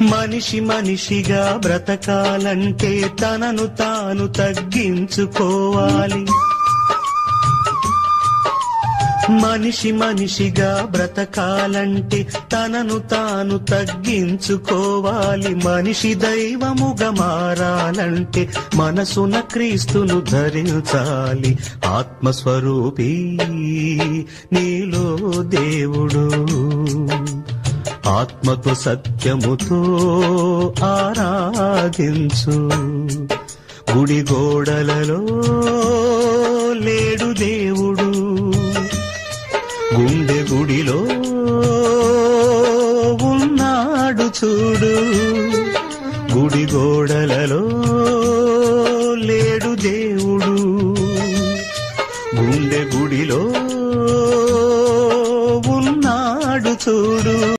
మనిషి మనిషిగా బ్రతకాలంటే తనను తాను తగ్గించుకోవాలి. మనిషి మనిషిగా బ్రతకాలంటే తనను తాను తగ్గించుకోవాలి. మనిషి దైవముగా మారాలంటే మనసున క్రీస్తును ధరించాలి. ఆత్మస్వరూపీ నీలో దేవుడు, ఆత్మతో సత్యముతో ఆరాధించు. గుడి గోడలలో లేడు దేవుడు, గుండె గుడిలో